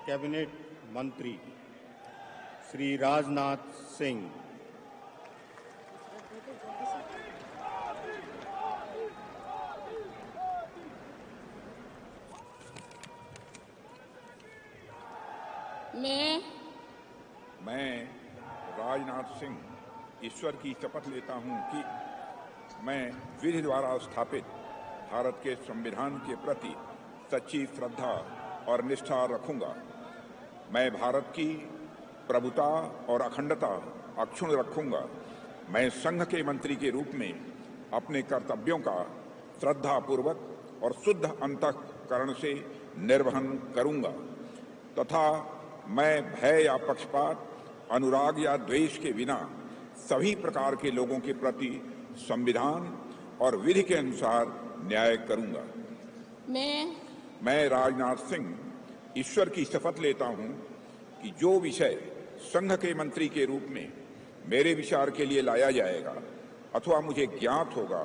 Cabinet मंत्री श्री राजनाथ सिंह। मैं राजनाथ सिंह ईश्वर की शपथ लेता हूं कि मैं विधि द्वारा स्थापित भारत के संविधान के प्रति सच्ची श्रद्धा और निष्ठा रखूंगा। मैं भारत की प्रभुता और अखंडता अक्षुण्ण रखूंगा। मैं संघ के मंत्री के रूप में अपने कर्तव्यों का श्रद्धापूर्वक और शुद्ध अंतःकरण से निर्वहन करूंगा तथा मैं भय या पक्षपात, अनुराग या द्वेष के बिना सभी प्रकार के लोगों के प्रति संविधान और विधि के अनुसार न्याय करूंगा। मैं राजनाथ सिंह ईश्वर की शपथ लेता हूं कि जो विषय संघ के मंत्री के रूप में मेरे विचार के लिए लाया जाएगा अथवा मुझे ज्ञात होगा,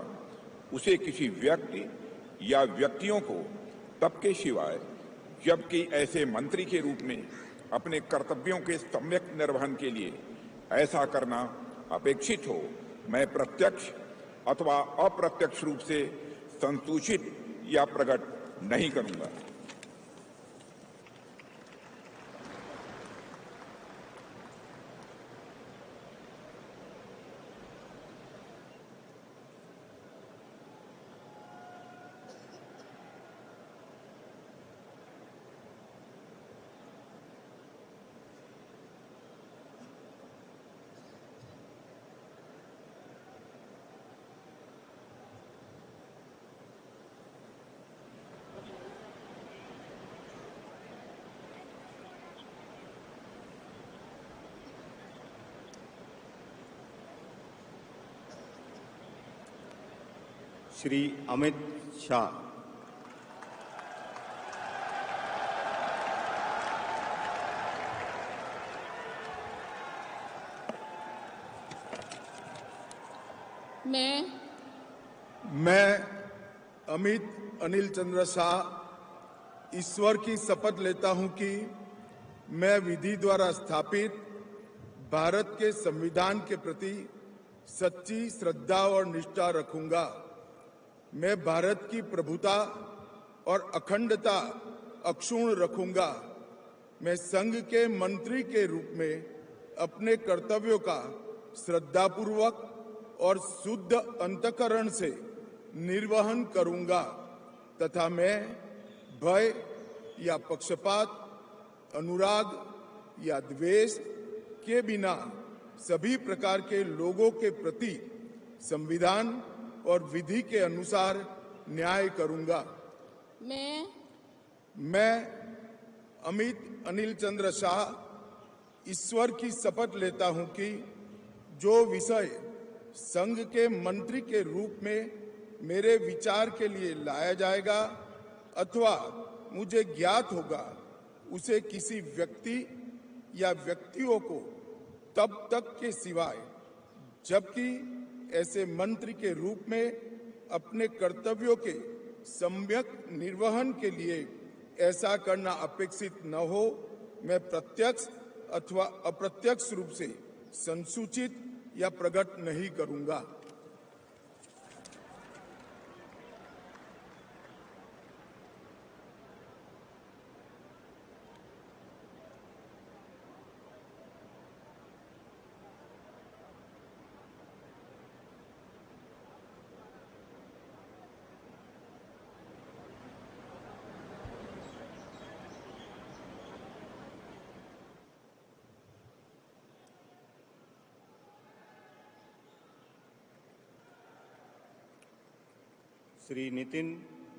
उसे किसी व्यक्ति या व्यक्तियों को तब के सिवाय जबकि ऐसे मंत्री के रूप में अपने कर्तव्यों के सम्यक निर्वहन के लिए ऐसा करना अपेक्षित हो, मैं प्रत्यक्ष अथवा अप्रत्यक्ष रूप से संसूचित या प्रकट नहीं करूंगा। श्री अमित शाह। मैं अमित अनिल चंद्र शाह ईश्वर की शपथ लेता हूं कि मैं विधि द्वारा स्थापित भारत के संविधान के प्रति सच्ची श्रद्धा और निष्ठा रखूंगा। मैं भारत की प्रभुता और अखंडता अक्षुण्ण रखूंगा। मैं संघ के मंत्री के रूप में अपने कर्तव्यों का श्रद्धापूर्वक और शुद्ध अंतःकरण से निर्वहन करूंगा तथा मैं भय या पक्षपात, अनुराग या द्वेष के बिना सभी प्रकार के लोगों के प्रति संविधान और विधि के अनुसार न्याय करूंगा। मैं अमित अनिल चंद्र शाह ईश्वर की शपथ लेता हूं कि जो विषय संघ के मंत्री के रूप में मेरे विचार के लिए लाया जाएगा अथवा मुझे ज्ञात होगा, उसे किसी व्यक्ति या व्यक्तियों को तब तक के सिवाय जबकि ऐसे मंत्री के रूप में अपने कर्तव्यों के सम्यक निर्वहन के लिए ऐसा करना अपेक्षित न हो, मैं प्रत्यक्ष अथवा अप्रत्यक्ष रूप से संसूचित या प्रकट नहीं करूंगा। श्री नितिन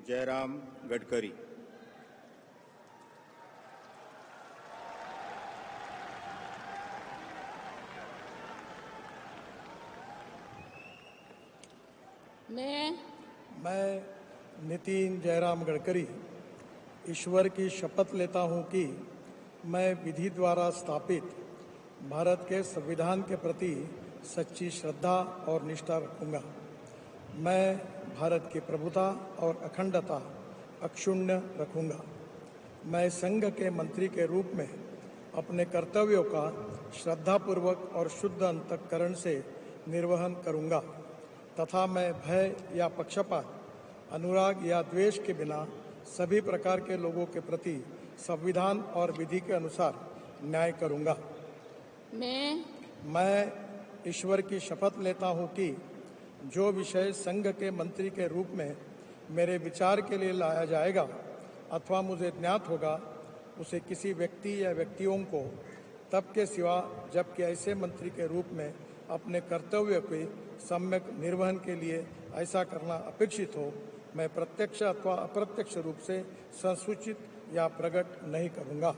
जयराम गडकरी। मैं नितिन जयराम गडकरी ईश्वर की शपथ लेता हूं कि मैं विधि द्वारा स्थापित भारत के संविधान के प्रति सच्ची श्रद्धा और निष्ठा रखूंगा। मैं भारत की प्रभुता और अखंडता अक्षुण्ण रखूंगा। मैं संघ के मंत्री के रूप में अपने कर्तव्यों का श्रद्धापूर्वक और शुद्ध अंतःकरण से निर्वहन करूंगा तथा मैं भय या पक्षपात, अनुराग या द्वेष के बिना सभी प्रकार के लोगों के प्रति संविधान और विधि के अनुसार न्याय करूंगा। मैं ईश्वर की शपथ लेता हूं कि जो विषय संघ के मंत्री के रूप में मेरे विचार के लिए लाया जाएगा अथवा मुझे ज्ञात होगा, उसे किसी व्यक्ति या व्यक्तियों को तब के सिवा जबकि ऐसे मंत्री के रूप में अपने कर्तव्य के सम्यक निर्वहन के लिए ऐसा करना अपेक्षित हो, मैं प्रत्यक्ष अथवा अप्रत्यक्ष रूप से संसूचित या प्रकट नहीं करूंगा।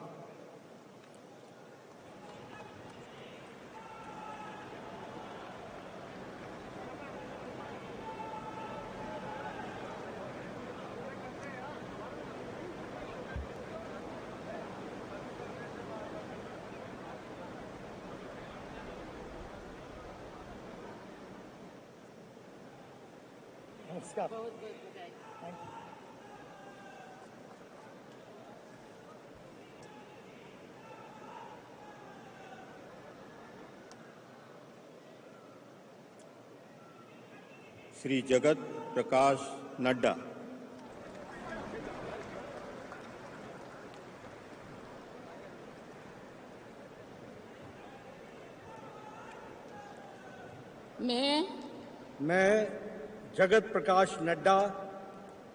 नमस्कार। श्री जगत प्रकाश नड्डा। मैं जगत प्रकाश नड्डा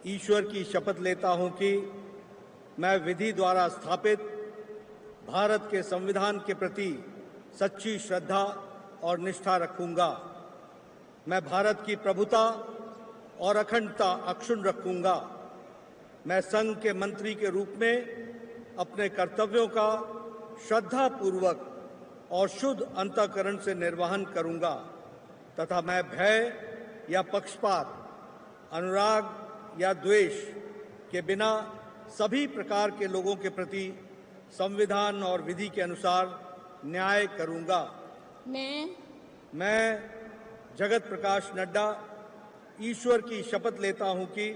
ईश्वर की शपथ लेता हूं कि मैं विधि द्वारा स्थापित भारत के संविधान के प्रति सच्ची श्रद्धा और निष्ठा रखूंगा। मैं भारत की प्रभुता और अखंडता अक्षुण्ण रखूंगा। मैं संघ के मंत्री के रूप में अपने कर्तव्यों का श्रद्धापूर्वक और शुद्ध अंतःकरण से निर्वहन करूंगा तथा मैं भय या पक्षपात, अनुराग या द्वेष के बिना सभी प्रकार के लोगों के प्रति संविधान और विधि के अनुसार न्याय करूंगा। मैं जगत प्रकाश नड्डा ईश्वर की शपथ लेता हूं कि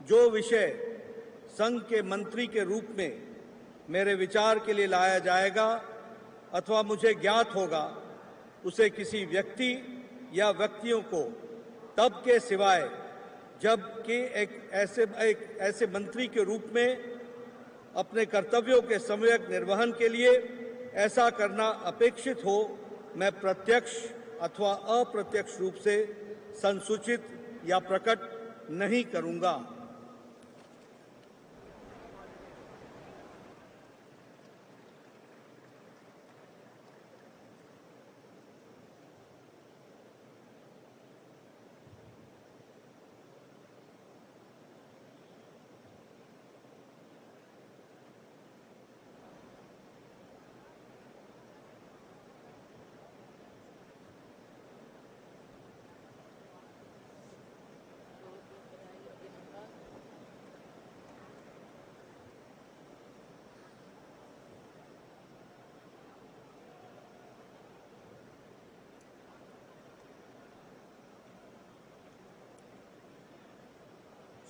जो विषय संघ के मंत्री के रूप में मेरे विचार के लिए लाया जाएगा अथवा मुझे ज्ञात होगा, उसे किसी व्यक्ति या व्यक्तियों को तब के सिवाय जबकि एक ऐसे मंत्री के रूप में अपने कर्तव्यों के सम्यक निर्वहन के लिए ऐसा करना अपेक्षित हो, मैं प्रत्यक्ष अथवा अप्रत्यक्ष रूप से संसूचित या प्रकट नहीं करूंगा।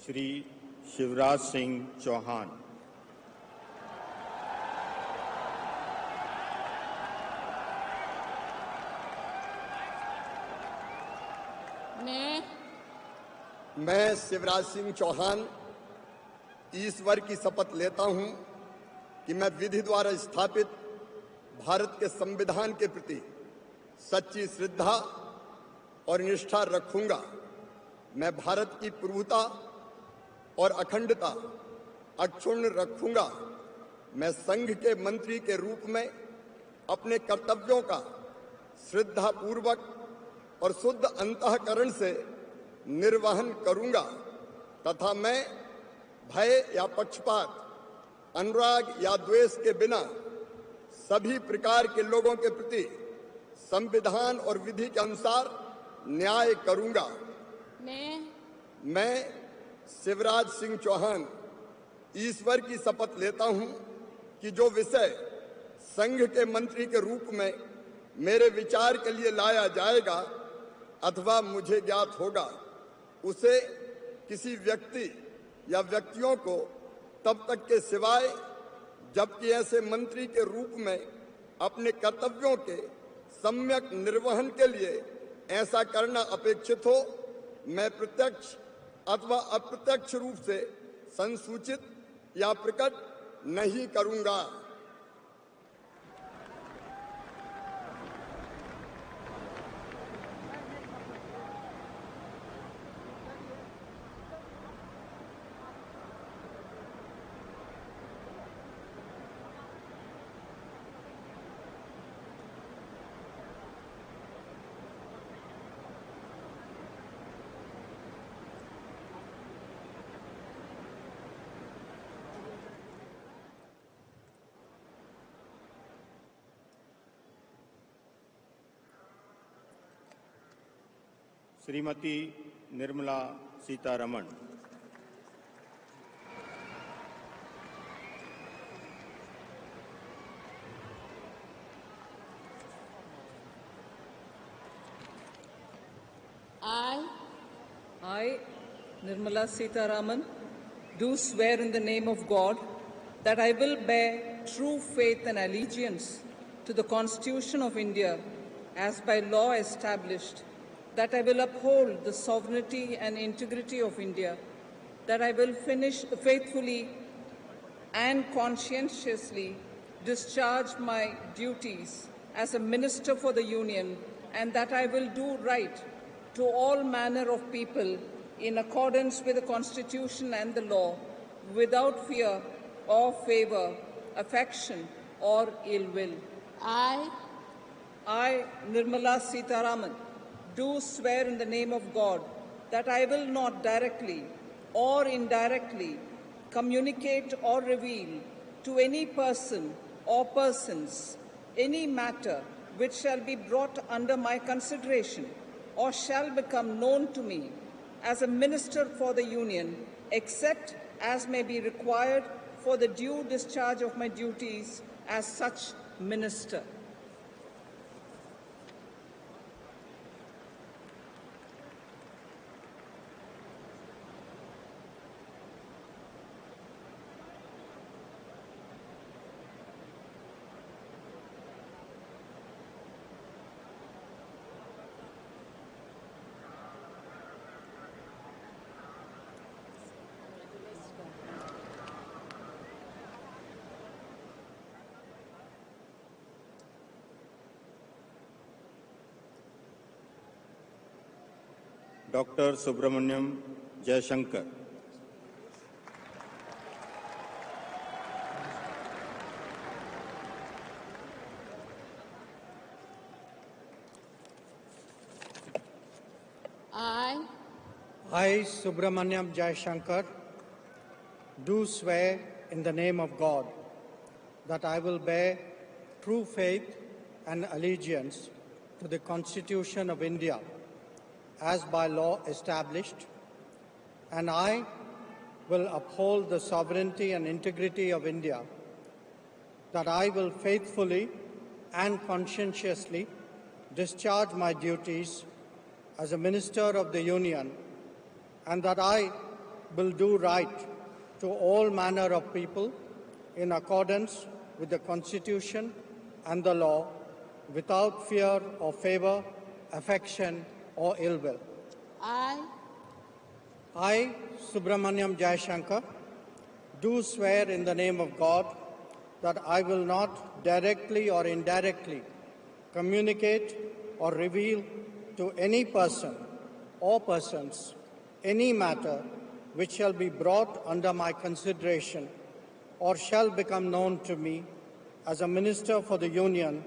श्री शिवराज सिंह चौहान। मैं शिवराज सिंह चौहान ईश्वर की शपथ लेता हूं कि मैं विधि द्वारा स्थापित भारत के संविधान के प्रति सच्ची श्रद्धा और निष्ठा रखूंगा। मैं भारत की प्रभुता और अखंडता अक्षुण्ण रखूंगा। मैं संघ के मंत्री के रूप में अपने कर्तव्यों का श्रद्धापूर्वक और शुद्ध अंतःकरण से निर्वहन करूंगा तथा मैं भय या पक्षपात, अनुराग या द्वेष के बिना सभी प्रकार के लोगों के प्रति संविधान और विधि के अनुसार न्याय करूंगा। मैं शिवराज सिंह चौहान ईश्वर की शपथ लेता हूं कि जो विषय संघ के मंत्री के रूप में मेरे विचार के लिए लाया जाएगा अथवा मुझे ज्ञात होगा, उसे किसी व्यक्ति या व्यक्तियों को तब तक के सिवाय जबकि ऐसे मंत्री के रूप में अपने कर्तव्यों के सम्यक निर्वहन के लिए ऐसा करना अपेक्षित हो, मैं प्रत्यक्ष अथवा अप्रत्यक्ष रूप से संसूचित या प्रकट नहीं करूंगा। Shrimati Nirmala Sitharaman. I, Nirmala Sitharaman, do swear in the name of God that I will bear true faith and allegiance to the Constitution of India as by law established, that I will uphold the sovereignty and integrity of India, that I will faithfully and conscientiously discharge my duties as a Minister for the Union, and that I will do right to all manner of people in accordance with the Constitution and the law, without fear or favor, affection or ill will. I, Nirmala Sitharaman, do swear in the name of God that I will not directly or indirectly communicate or reveal to any person or persons any matter which shall be brought under my consideration or shall become known to me as a Minister for the Union, except as may be required for the due discharge of my duties as such Minister. Doctor Subrahmanyam Jaishankar. I, Subramaniam Jayashankar, do swear in the name of God that I will bear true faith and allegiance to the Constitution of India as by law established, and I will uphold the sovereignty and integrity of India, that I will faithfully and conscientiously discharge my duties as a Minister of the Union, and that I will do right to all manner of people in accordance with the Constitution and the law, without fear or favor, affection or ill will. I, Subramaniam Jayashankar, do swear in the name of God that I will not directly or indirectly communicate or reveal to any person or persons any matter which shall be brought under my consideration or shall become known to me as a Minister for the Union,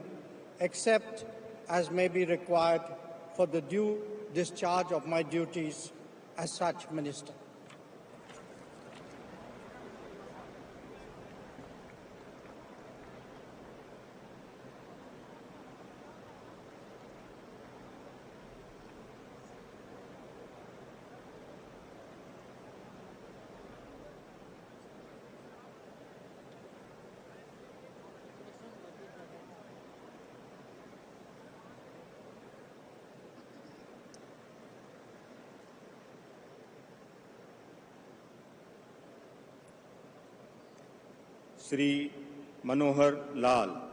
except as may be required for the due discharge of my duties as such Minister. Shri Manohar Lal.